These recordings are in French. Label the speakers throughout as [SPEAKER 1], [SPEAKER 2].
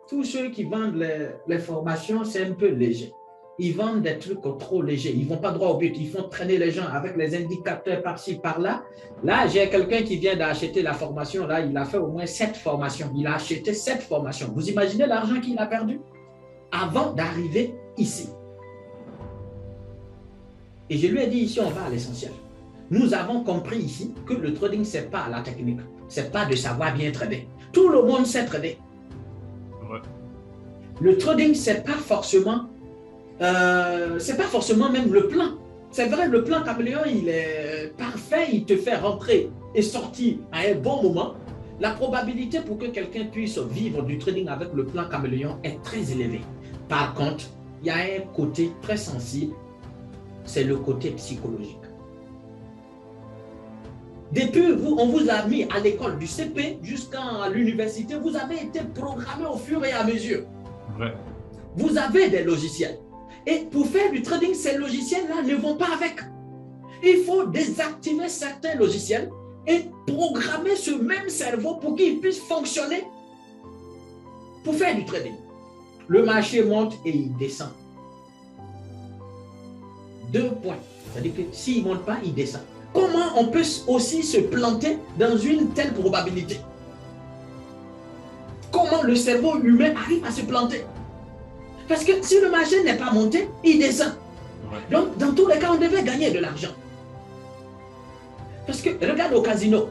[SPEAKER 1] tous ceux qui vendent les formations, c'est un peu léger. Ils vendent des trucs trop légers. Ils ne vont pas droit au but. Ils font traîner les gens avec les indicateurs par-ci, par-là. Là, j'ai quelqu'un qui vient d'acheter la formation. Là, il a fait au moins 7 formations. Il a acheté 7 formations. Vous imaginez l'argent qu'il a perdu avant d'arriver ici. Et je lui ai dit, ici, on va à l'essentiel. Nous avons compris ici que le trading, ce n'est pas la technique. Ce n'est pas de savoir bien trader. Tout le monde sait trader. Ouais. Le trading, ce n'est pas forcément même le plan. C'est vrai, le plan caméléon, il est parfait, il te fait rentrer et sortir à un bon moment. La probabilité pour que quelqu'un puisse vivre du trading avec le plan caméléon est très élevée. Par contre, il y a un côté très sensible, c'est le côté psychologique. Depuis, on vous a mis à l'école du CP jusqu'à l'université, vous avez été programmé au fur et à mesure. Ouais. Vous avez des logiciels. Et pour faire du trading, ces logiciels-là ne vont pas avec. Il faut désactiver certains logiciels et programmer ce même cerveau pour qu'il puisse fonctionner pour faire du trading. Le marché monte et il descend. 2 points. C'est-à-dire que s'il ne monte pas, il descend. Comment on peut aussi se planter dans une telle probabilité? Comment le cerveau humain arrive à se planter? Parce que si le marché n'est pas monté, il descend. Ouais. Donc, dans tous les cas, on devait gagner de l'argent. Parce que, regarde au casino.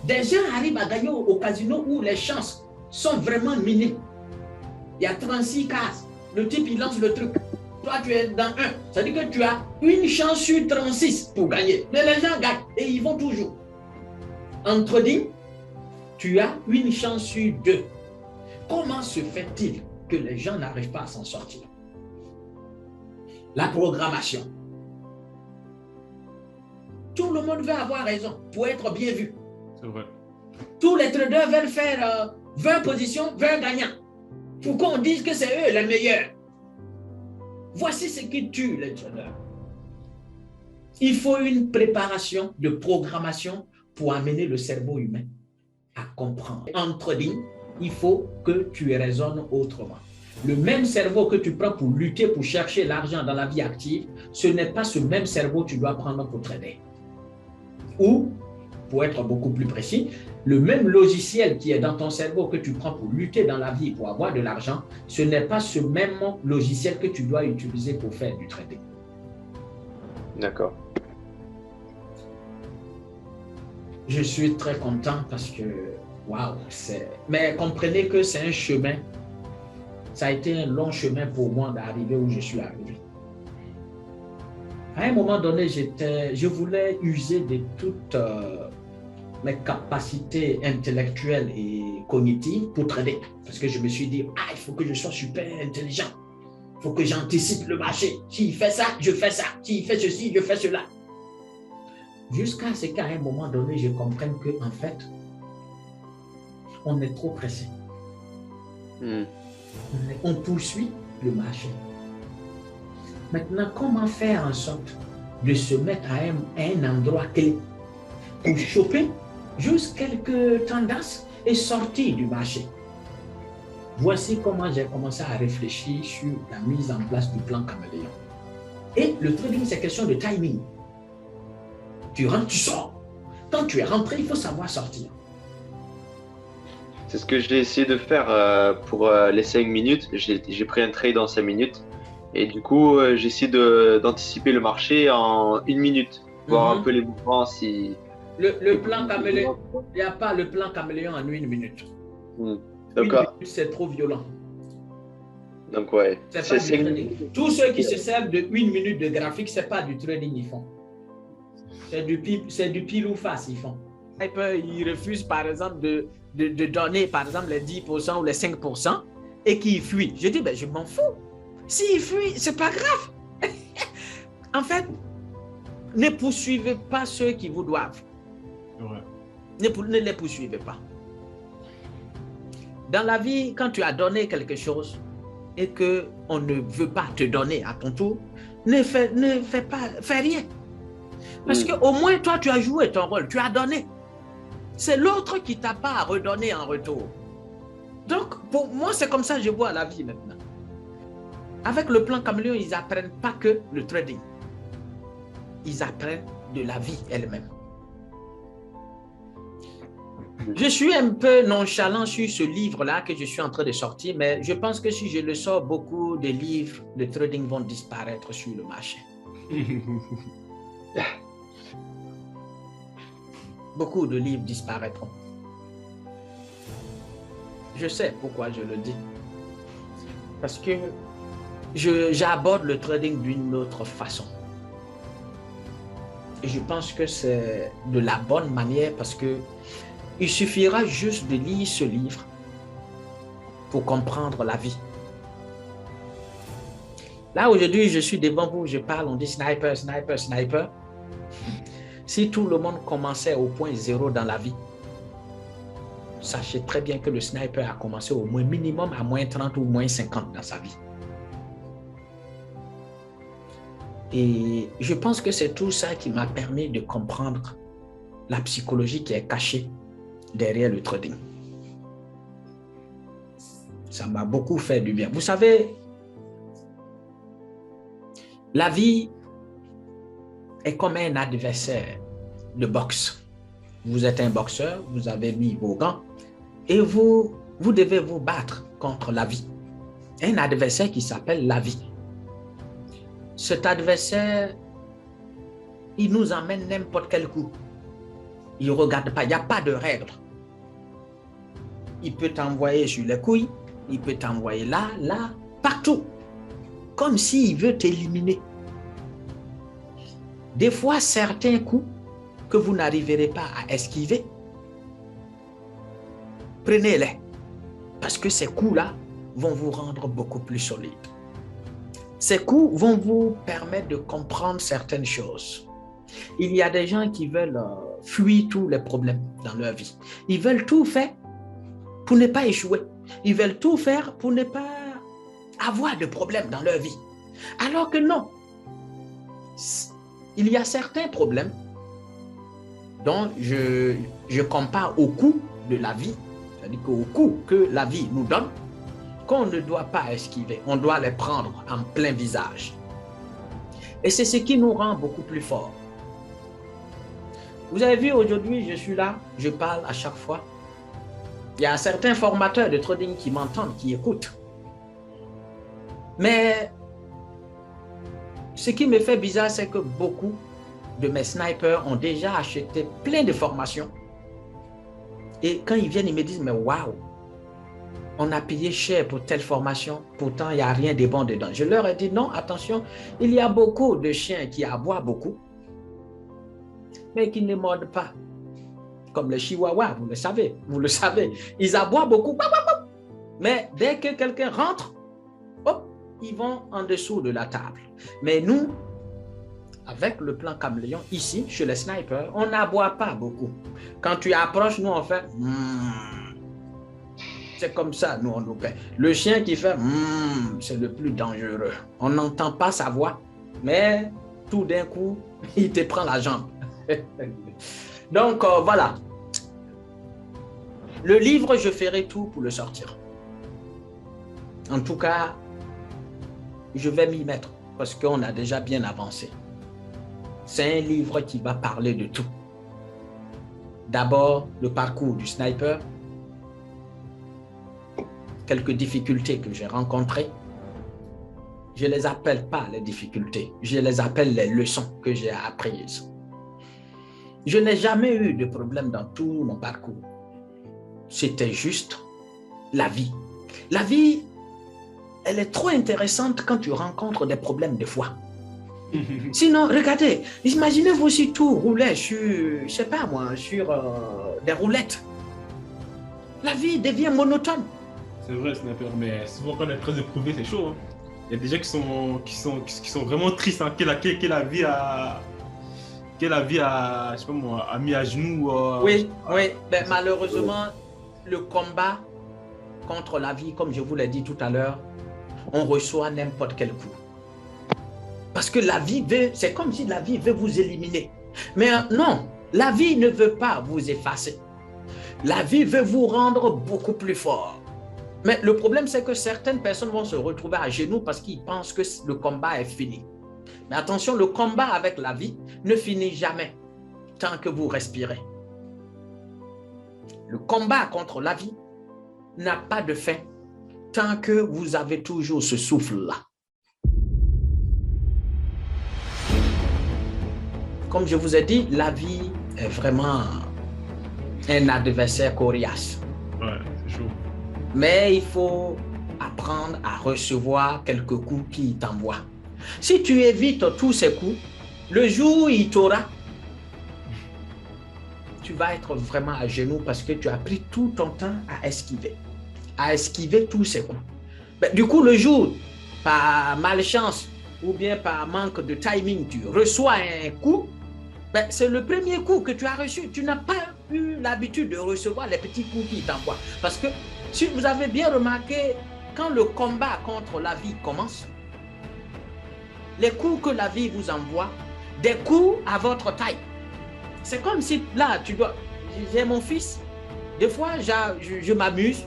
[SPEAKER 1] Des gens arrivent à gagner au casino où les chances sont vraiment minimes. Il y a 36 cases. Le type, il lance le truc. Toi, tu es dans 1. Ça veut dire que tu as une chance sur 36 pour gagner. Mais les gens gagnent et ils vont toujours. En trading, tu as une chance sur 2. Comment se fait-il que les gens n'arrivent pas à s'en sortir? La programmation. Tout le monde veut avoir raison pour être bien vu. C'est vrai. Tous les traders veulent faire 20 positions, 20 gagnants. Pour qu'on dise que c'est eux les meilleurs. Voici ce qui tue les traders. Il faut une préparation de programmation pour amener le cerveau humain à comprendre. En trading, il faut que tu raisonnes autrement. Le même cerveau que tu prends pour lutter, pour chercher l'argent dans la vie active, ce n'est pas ce même cerveau que tu dois prendre pour trader. Ou, pour être beaucoup plus précis, le même logiciel qui est dans ton cerveau que tu prends pour lutter dans la vie, pour avoir de l'argent, ce n'est pas ce même logiciel que tu dois utiliser pour faire du trading.
[SPEAKER 2] D'accord.
[SPEAKER 1] Je suis très content parce que, waouh, mais comprenez que c'est un chemin. Ça a été un long chemin pour moi d'arriver où je suis arrivé. À un moment donné, je voulais user de toutes mes capacités intellectuelles et cognitives pour trader. Parce que je me suis dit, il faut que je sois super intelligent. Il faut que j'anticipe le marché. S'il fait ça, je fais ça. S'il fait ceci, je fais cela. Jusqu'à ce qu'à un moment donné, je comprenne qu'en fait, on est trop pressé. On poursuit le marché. Maintenant, comment faire en sorte de se mettre à un endroit clé pour choper juste quelques tendances et sortir du marché? Voici comment j'ai commencé à réfléchir sur la mise en place du plan caméléon. Et le trading, c'est question de timing. Tu rentres, tu sors. Quand tu es rentré, il faut savoir sortir.
[SPEAKER 2] C'est ce que j'ai essayé de faire pour les 5 minutes. J'ai pris un trade en 5 minutes. Et du coup, j'ai essayé d'anticiper le marché en 1 minute. Voir un peu les mouvements si...
[SPEAKER 1] Le plan caméléon, il n'y a pas le plan caméléon en 1 minute. C'est trop violent.
[SPEAKER 2] Donc ouais.
[SPEAKER 1] C'est pas du trading. Tous ceux qui se servent de 1 minute de graphique, ce n'est pas du trading ils font. C'est du pile ou face ils font. Ils refusent par exemple de donner par exemple les 10% ou les 5% et qu'ils fuient. Je dis, je m'en fous. S'ils fuient, ce n'est pas grave. En fait, ne poursuivez pas ceux qui vous doivent. Ouais. Ne les poursuivez pas. Dans la vie, quand tu as donné quelque chose et qu'on ne veut pas te donner à ton tour, fais rien. Parce qu'au moins, toi, tu as joué ton rôle, tu as donné. C'est l'autre qui t'a pas à redonner en retour. Donc, Pour moi, c'est comme ça que je vois la vie maintenant. Avec le plan Caméléon, ils n'apprennent pas que le trading. Ils apprennent de la vie elle-même. Je suis un peu nonchalant sur ce livre-là que je suis en train de sortir, mais je pense que si je le sors, beaucoup de livres de trading vont disparaître sur le marché. Beaucoup de livres disparaîtront. Je sais pourquoi je le dis. Parce que j'aborde le trading d'une autre façon. Et je pense que c'est de la bonne manière parce que il suffira juste de lire ce livre pour comprendre la vie. Là, aujourd'hui, je suis devant vous, je parle, on dit sniper, sniper, sniper. Si tout le monde commençait au point zéro dans la vie, sachez très bien que le sniper a commencé au moins minimum à moins 30 ou moins 50 dans sa vie. Et je pense que c'est tout ça qui m'a permis de comprendre la psychologie qui est cachée derrière le trading. Ça m'a beaucoup fait du bien. Vous savez, la vie est comme un adversaire de boxe. Vous êtes un boxeur, vous avez mis vos gants et vous devez vous battre contre la vie. Un adversaire qui s'appelle la vie. Cet adversaire, il nous emmène n'importe quel coup. Il ne regarde pas, il n'y a pas de règles. Il peut t'envoyer sur les couilles, il peut t'envoyer là, là, partout. Comme s'il veut t'éliminer. Des fois, certains coups que vous n'arriverez pas à esquiver, prenez-les. Parce que ces coups-là vont vous rendre beaucoup plus solide. Ces coups vont vous permettre de comprendre certaines choses. Il y a des gens qui veulent fuir tous les problèmes dans leur vie. Ils veulent tout faire pour ne pas échouer. Ils veulent tout faire pour ne pas avoir de problèmes dans leur vie. Alors que non. Il y a certains problèmes dont je compare au coût de la vie, c'est-à-dire qu'au coût que la vie nous donne, qu'on ne doit pas esquiver, on doit les prendre en plein visage. Et c'est ce qui nous rend beaucoup plus forts. Vous avez vu, aujourd'hui, je suis là, je parle à chaque fois. Il y a certains formateurs de trading qui m'entendent, qui écoutent. Mais ce qui me fait bizarre, c'est que beaucoup de mes snipers ont déjà acheté plein de formations. Et quand ils viennent, ils me disent, mais waouh, on a payé cher pour telle formation, pourtant il n'y a rien de bon dedans. Je leur ai dit, non, attention, il y a beaucoup de chiens qui aboient beaucoup, mais qui ne mordent pas. Comme les chihuahuas, vous le savez. Ils aboient beaucoup, mais dès que quelqu'un rentre, hop, ils vont en dessous de la table. Mais nous, avec le plan Caméléon, ici, chez les snipers, on n'aboie pas beaucoup. Quand tu approches, nous, on fait... C'est comme ça, nous, on nous paie. Le chien qui fait c'est le plus dangereux. On n'entend pas sa voix, mais tout d'un coup, il te prend la jambe. Donc, voilà. Le livre, je ferai tout pour le sortir. En tout cas, je vais m'y mettre parce qu'on a déjà bien avancé. C'est un livre qui va parler de tout. D'abord, le parcours du sniper, quelques difficultés que j'ai rencontrées. Je ne les appelle pas les difficultés, je les appelle les leçons que j'ai apprises. Je n'ai jamais eu de problème dans tout mon parcours. C'était juste la vie. La vie, elle est trop intéressante quand tu rencontres des problèmes de foi. Sinon, regardez, imaginez-vous si tout roulait sur, je ne sais pas moi, sur des roulettes. La vie devient monotone.
[SPEAKER 3] C'est vrai, Sniper, mais souvent quand on est très éprouvé, c'est chaud. Hein. Il y a des gens qui sont vraiment tristes, hein, que la vie a, je sais pas moi, a mis à genoux.
[SPEAKER 1] Oui. Ben, malheureusement, le combat contre la vie, comme je vous l'ai dit tout à l'heure, on reçoit n'importe quel coup. Parce que la vie veut, c'est comme si la vie veut vous éliminer. Mais non, la vie ne veut pas vous effacer. La vie veut vous rendre beaucoup plus fort. Mais le problème, c'est que certaines personnes vont se retrouver à genoux parce qu'ils pensent que le combat est fini. Mais attention, le combat avec la vie ne finit jamais tant que vous respirez. Le combat contre la vie n'a pas de fin tant que vous avez toujours ce souffle-là. Comme je vous ai dit, la vie est vraiment un adversaire coriace.
[SPEAKER 3] Ouais, c'est chaud.
[SPEAKER 1] Mais il faut apprendre à recevoir quelques coups qu'il t'envoie. Si tu évites tous ces coups, le jour où il t'aura, tu vas être vraiment à genoux parce que tu as pris tout ton temps à esquiver tous ces coups. Mais du coup, le jour, par malchance ou bien par manque de timing, tu reçois un coup, ben, c'est le premier coup que tu as reçu. Tu n'as pas eu l'habitude de recevoir les petits coups qu'il t'envoie. Parce que si vous avez bien remarqué, quand le combat contre la vie commence, les coups que la vie vous envoie, des coups à votre taille. C'est comme si là, j'ai mon fils, des fois je m'amuse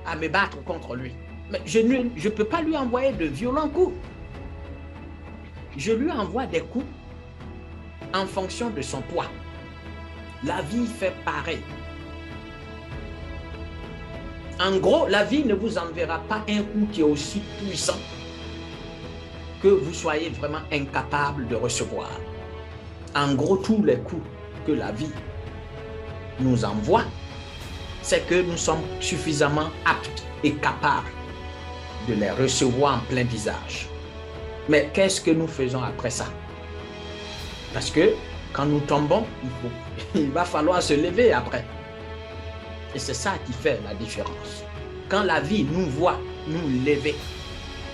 [SPEAKER 1] à me battre contre lui. Mais je ne peux pas lui envoyer de violents coups. Je lui envoie des coups en fonction de son poids. La vie fait pareil. En gros, la vie ne vous enverra pas un coup qui est aussi puissant que vous soyez vraiment incapable de recevoir. En gros, tous les coups que la vie nous envoie, c'est que nous sommes suffisamment aptes et capables de les recevoir en plein visage. Mais qu'est-ce que nous faisons après ça? Parce que quand nous tombons, il va falloir se lever après. Et c'est ça qui fait la différence. Quand la vie nous voit nous lever,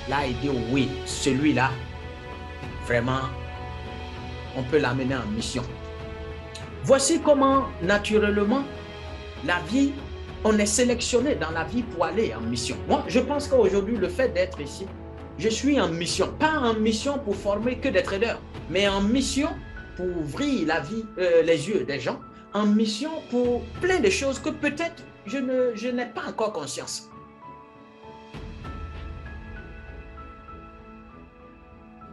[SPEAKER 1] là, il dit oui, celui-là, vraiment, on peut l'amener en mission. Voici comment, naturellement, la vie, on est sélectionné dans la vie pour aller en mission. Moi, je pense qu'aujourd'hui, le fait d'être ici, je suis en mission. Pas en mission pour former que des traders, mais en mission pour ouvrir la vie, les yeux des gens, en mission pour plein de choses que peut-être je n'ai pas encore conscience.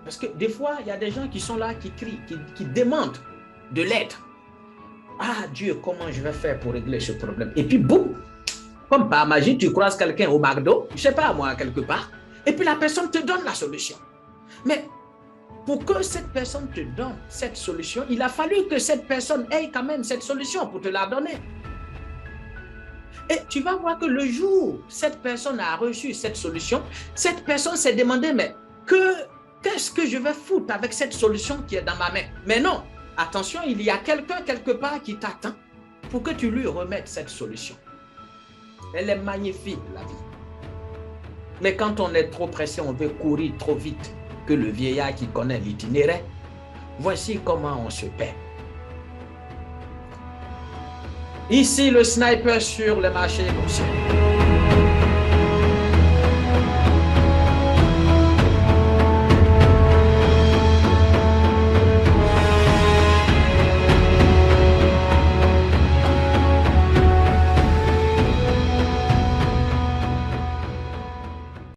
[SPEAKER 1] Parce que des fois, il y a des gens qui sont là, qui crient, qui demandent de l'aide. Ah Dieu, comment je vais faire pour régler ce problème? Et puis boum, comme par magie, tu croises quelqu'un au McDo, je ne sais pas moi, quelque part, et puis la personne te donne la solution. Mais pour que cette personne te donne cette solution, il a fallu que cette personne ait quand même cette solution pour te la donner. Et tu vas voir que le jour où cette personne a reçu cette solution, cette personne s'est demandé, mais qu'est-ce que je vais foutre avec cette solution qui est dans ma main? Mais non, attention, il y a quelqu'un quelque part qui t'attend pour que tu lui remettes cette solution. Elle est magnifique, la vie. Mais quand on est trop pressé, on veut courir trop vite que le vieillard qui connaît l'itinéraire. Voici comment on se perd. Ici, le sniper sur le marché boursier.